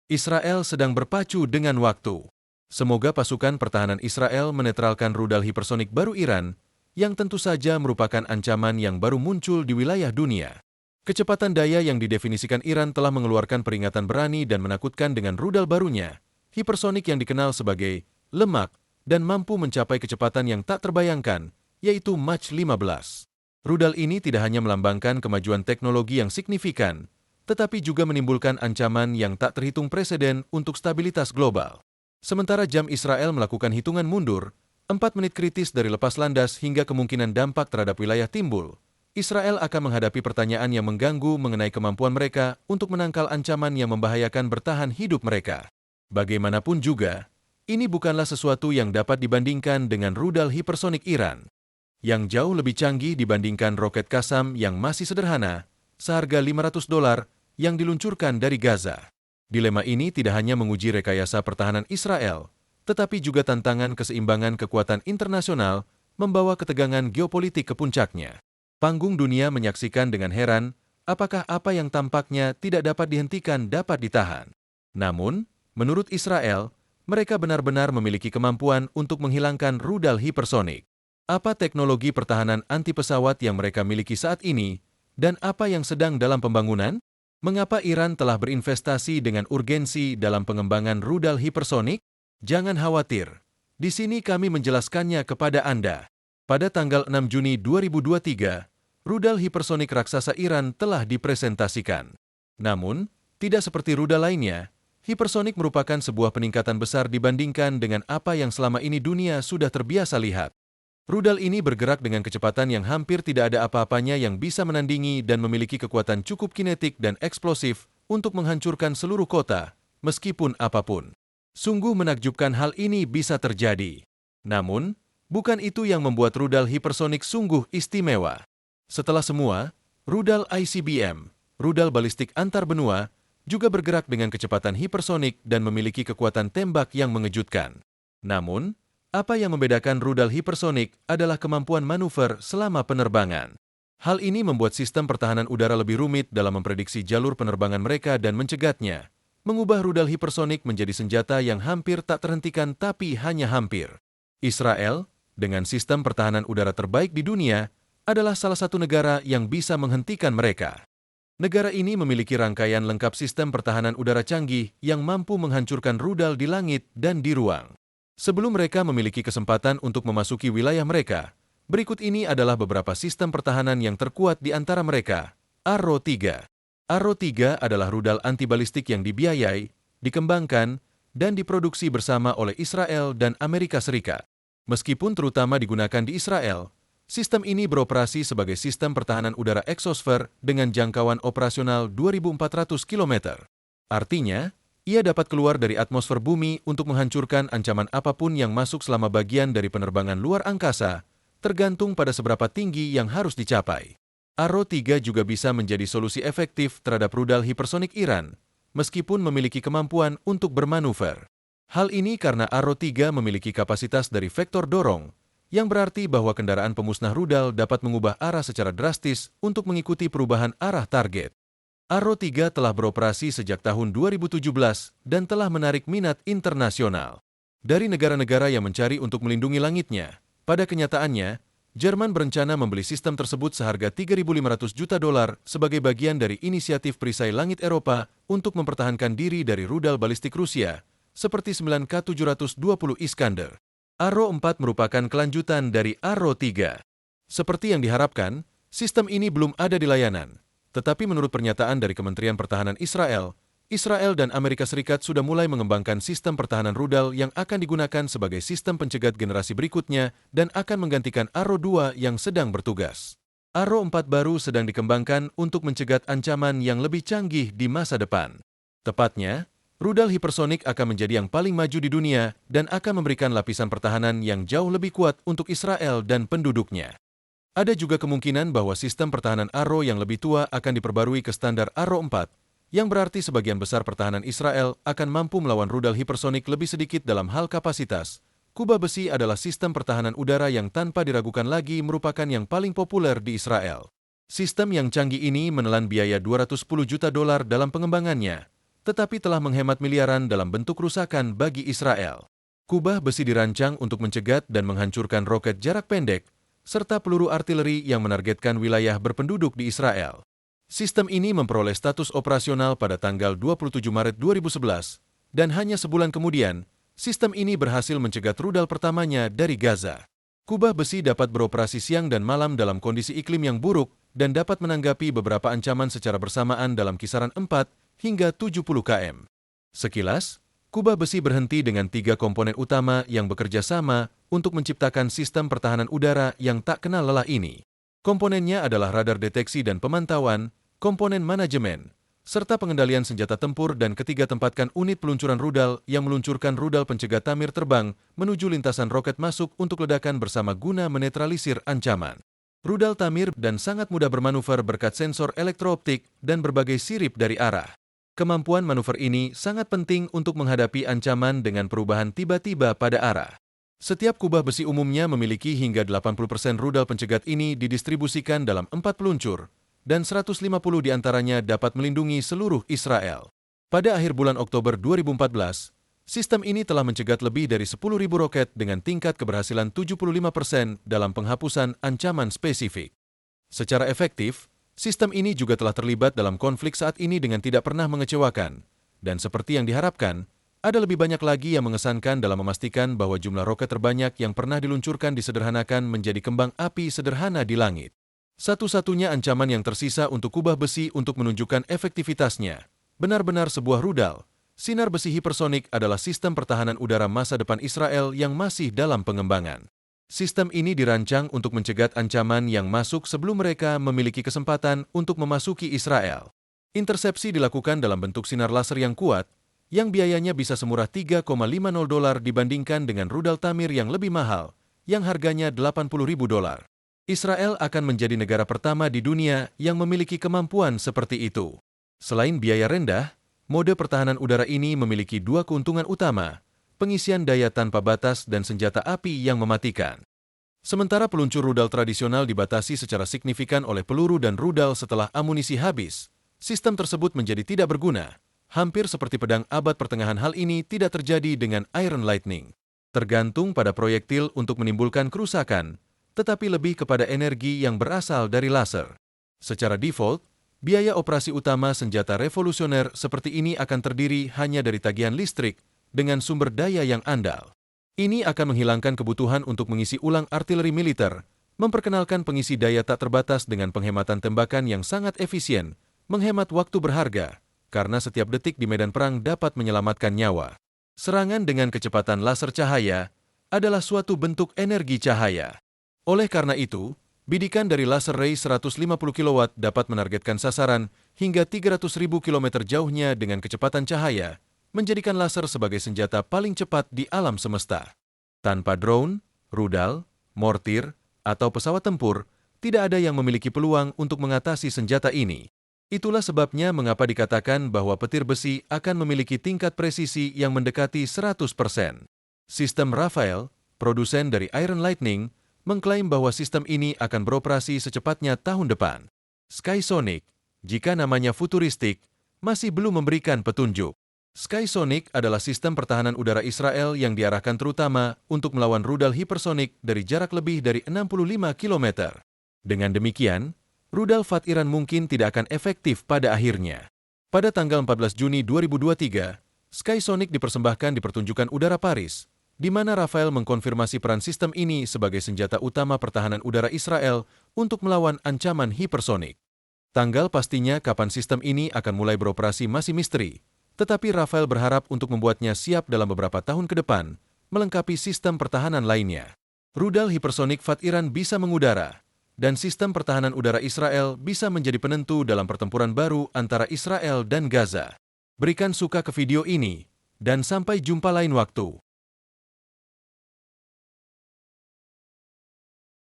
Israel sedang berpacu dengan waktu. Semoga pasukan pertahanan Israel menetralkan rudal hipersonik baru Iran, yang tentu saja merupakan ancaman yang baru muncul di wilayah dunia. Kecepatan daya yang didefinisikan Iran telah mengeluarkan peringatan berani dan menakutkan dengan rudal barunya, hipersonik yang dikenal sebagai lemak dan mampu mencapai kecepatan yang tak terbayangkan, yaitu Mach 15. Rudal ini tidak hanya melambangkan kemajuan teknologi yang signifikan, tetapi juga menimbulkan ancaman yang tak terhitung preseden untuk stabilitas global. Sementara jam Israel melakukan hitungan mundur, 4 menit kritis dari lepas landas hingga kemungkinan dampak terhadap wilayah timbul, Israel akan menghadapi pertanyaan yang mengganggu mengenai kemampuan mereka untuk menangkal ancaman yang membahayakan bertahan hidup mereka. Bagaimanapun juga, ini bukanlah sesuatu yang dapat dibandingkan dengan rudal hipersonik Iran, yang jauh lebih canggih dibandingkan roket Qassam yang masih sederhana, seharga $500, yang diluncurkan dari Gaza. Dilema ini tidak hanya menguji rekayasa pertahanan Israel, tetapi juga tantangan keseimbangan kekuatan internasional membawa ketegangan geopolitik ke puncaknya. Panggung dunia menyaksikan dengan heran, apakah apa yang tampaknya tidak dapat dihentikan dapat ditahan. Namun, menurut Israel, mereka benar-benar memiliki kemampuan untuk menghilangkan rudal hipersonik. Apa teknologi pertahanan anti pesawat yang mereka miliki saat ini, dan apa yang sedang dalam pembangunan? Mengapa Iran telah berinvestasi dengan urgensi dalam pengembangan rudal hipersonik? Jangan khawatir. Di sini kami menjelaskannya kepada Anda. Pada tanggal 6 Juni 2023, rudal hipersonik raksasa Iran telah dipresentasikan. Namun, tidak seperti rudal lainnya, hipersonik merupakan sebuah peningkatan besar dibandingkan dengan apa yang selama ini dunia sudah terbiasa lihat. Rudal ini bergerak dengan kecepatan yang hampir tidak ada apa-apanya yang bisa menandingi dan memiliki kekuatan cukup kinetik dan eksplosif untuk menghancurkan seluruh kota, meskipun apapun. Sungguh menakjubkan hal ini bisa terjadi. Namun, bukan itu yang membuat rudal hipersonik sungguh istimewa. Setelah semua, rudal ICBM, rudal balistik antar benua, juga bergerak dengan kecepatan hipersonik dan memiliki kekuatan tembak yang mengejutkan. Namun, apa yang membedakan rudal hipersonik adalah kemampuan manuver selama penerbangan. Hal ini membuat sistem pertahanan udara lebih rumit dalam memprediksi jalur penerbangan mereka dan mencegatnya, mengubah rudal hipersonik menjadi senjata yang hampir tak terhentikan tapi hanya hampir. Israel, dengan sistem pertahanan udara terbaik di dunia, adalah salah satu negara yang bisa menghentikan mereka. Negara ini memiliki rangkaian lengkap sistem pertahanan udara canggih yang mampu menghancurkan rudal di langit dan di ruang. Sebelum mereka memiliki kesempatan untuk memasuki wilayah mereka, berikut ini adalah beberapa sistem pertahanan yang terkuat di antara mereka. Arrow 3. Arrow 3 adalah rudal antibalistik yang dibiayai, dikembangkan, dan diproduksi bersama oleh Israel dan Amerika Serikat. Meskipun terutama digunakan di Israel, sistem ini beroperasi sebagai sistem pertahanan udara eksosfer dengan jangkauan operasional 2.400 km. Artinya, ia dapat keluar dari atmosfer bumi untuk menghancurkan ancaman apapun yang masuk selama bagian dari penerbangan luar angkasa, tergantung pada seberapa tinggi yang harus dicapai. Arrow 3 juga bisa menjadi solusi efektif terhadap rudal hipersonik Iran, meskipun memiliki kemampuan untuk bermanuver. Hal ini karena Arrow 3 memiliki kapasitas dari vektor dorong, yang berarti bahwa kendaraan pemusnah rudal dapat mengubah arah secara drastis untuk mengikuti perubahan arah target. Arrow 3 telah beroperasi sejak tahun 2017 dan telah menarik minat internasional. Dari negara-negara yang mencari untuk melindungi langitnya, pada kenyataannya, Jerman berencana membeli sistem tersebut seharga $3.500 juta sebagai bagian dari inisiatif perisai langit Eropa untuk mempertahankan diri dari rudal balistik Rusia, seperti 9K720 Iskander. Arrow 4 merupakan kelanjutan dari Arrow 3. Seperti yang diharapkan, sistem ini belum ada di layanan. Tetapi menurut pernyataan dari Kementerian Pertahanan Israel, Israel dan Amerika Serikat sudah mulai mengembangkan sistem pertahanan rudal yang akan digunakan sebagai sistem pencegat generasi berikutnya dan akan menggantikan Arrow 2 yang sedang bertugas. Arrow 4 baru sedang dikembangkan untuk mencegat ancaman yang lebih canggih di masa depan. Tepatnya, rudal hipersonik akan menjadi yang paling maju di dunia dan akan memberikan lapisan pertahanan yang jauh lebih kuat untuk Israel dan penduduknya. Ada juga kemungkinan bahwa sistem pertahanan Arrow yang lebih tua akan diperbarui ke standar Arrow 4, yang berarti sebagian besar pertahanan Israel akan mampu melawan rudal hipersonik lebih sedikit dalam hal kapasitas. Kubah besi adalah sistem pertahanan udara yang tanpa diragukan lagi merupakan yang paling populer di Israel. Sistem yang canggih ini menelan biaya $210 juta dalam pengembangannya, tetapi telah menghemat miliaran dalam bentuk kerusakan bagi Israel. Kubah besi dirancang untuk mencegat dan menghancurkan roket jarak pendek, serta peluru artileri yang menargetkan wilayah berpenduduk di Israel. Sistem ini memperoleh status operasional pada tanggal 27 Maret 2011, dan hanya sebulan kemudian, sistem ini berhasil mencegat rudal pertamanya dari Gaza. Kubah besi dapat beroperasi siang dan malam dalam kondisi iklim yang buruk dan dapat menanggapi beberapa ancaman secara bersamaan dalam kisaran 4 hingga 70 km. Sekilas, kubah besi berhenti dengan 3 komponen utama yang bekerja sama untuk menciptakan sistem pertahanan udara yang tak kenal lelah ini. Komponennya adalah radar deteksi dan pemantauan, komponen manajemen, serta pengendalian senjata tempur, dan ketiga tempatkan unit peluncuran rudal yang meluncurkan rudal pencegat tamir terbang menuju lintasan roket masuk untuk ledakan bersama guna menetralisir ancaman. Rudal tamir dan sangat mudah bermanuver berkat sensor elektrooptik dan berbagai sirip dari arah. Kemampuan manuver ini sangat penting untuk menghadapi ancaman dengan perubahan tiba-tiba pada arah. Setiap kubah besi umumnya memiliki hingga 80% rudal pencegat ini didistribusikan dalam 4 peluncur, dan 150 diantaranya dapat melindungi seluruh Israel. Pada akhir bulan Oktober 2014, sistem ini telah mencegat lebih dari 10.000 roket dengan tingkat keberhasilan 75% dalam penghapusan ancaman spesifik. Secara efektif, sistem ini juga telah terlibat dalam konflik saat ini dengan tidak pernah mengecewakan, dan seperti yang diharapkan, ada lebih banyak lagi yang mengesankan dalam memastikan bahwa jumlah roket terbanyak yang pernah diluncurkan disederhanakan menjadi kembang api sederhana di langit. Satu-satunya ancaman yang tersisa untuk kubah besi untuk menunjukkan efektivitasnya, benar-benar sebuah rudal. Sinar besi hipersonik adalah sistem pertahanan udara masa depan Israel yang masih dalam pengembangan. Sistem ini dirancang untuk mencegat ancaman yang masuk sebelum mereka memiliki kesempatan untuk memasuki Israel. Intersepsi dilakukan dalam bentuk sinar laser yang kuat, yang biayanya bisa semurah $3,50 dibandingkan dengan rudal tamir yang lebih mahal, yang harganya $80.000. Israel akan menjadi negara pertama di dunia yang memiliki kemampuan seperti itu. Selain biaya rendah, mode pertahanan udara ini memiliki 2 keuntungan utama, pengisian daya tanpa batas dan senjata api yang mematikan. Sementara peluncur rudal tradisional dibatasi secara signifikan oleh peluru dan rudal setelah amunisi habis, sistem tersebut menjadi tidak berguna. Hampir seperti pedang abad pertengahan, hal ini tidak terjadi dengan Iron Lightning. Tergantung pada proyektil untuk menimbulkan kerusakan, tetapi lebih kepada energi yang berasal dari laser. Secara default, biaya operasi utama senjata revolusioner seperti ini akan terdiri hanya dari tagihan listrik dengan sumber daya yang andal. Ini akan menghilangkan kebutuhan untuk mengisi ulang artileri militer, memperkenalkan pengisi daya tak terbatas dengan penghematan tembakan yang sangat efisien, menghemat waktu berharga, karena setiap detik di medan perang dapat menyelamatkan nyawa. Serangan dengan kecepatan laser cahaya adalah suatu bentuk energi cahaya. Oleh karena itu, bidikan dari laser ray 150 kW dapat menargetkan sasaran hingga 300.000 km jauhnya dengan kecepatan cahaya, menjadikan laser sebagai senjata paling cepat di alam semesta. Tanpa drone, rudal, mortir, atau pesawat tempur, tidak ada yang memiliki peluang untuk mengatasi senjata ini. Itulah sebabnya mengapa dikatakan bahwa petir besi akan memiliki tingkat presisi yang mendekati 100%. Sistem Rafael, produsen dari Iron Lightning, mengklaim bahwa sistem ini akan beroperasi secepatnya tahun depan. Skysonic, jika namanya futuristik, masih belum memberikan petunjuk. Skysonic adalah sistem pertahanan udara Israel yang diarahkan terutama untuk melawan rudal hipersonik dari jarak lebih dari 65 km. Dengan demikian, rudal Fat Iran mungkin tidak akan efektif pada akhirnya. Pada tanggal 14 Juni 2023, Skysonic dipersembahkan di pertunjukan udara Paris, di mana Rafael mengkonfirmasi peran sistem ini sebagai senjata utama pertahanan udara Israel untuk melawan ancaman hipersonik. Tanggal pastinya kapan sistem ini akan mulai beroperasi masih misteri, tetapi Rafael berharap untuk membuatnya siap dalam beberapa tahun ke depan, melengkapi sistem pertahanan lainnya. Rudal hipersonik Fat Iran bisa mengudara, dan sistem pertahanan udara Israel bisa menjadi penentu dalam pertempuran baru antara Israel dan Gaza. Berikan suka ke video ini, dan sampai jumpa lain waktu.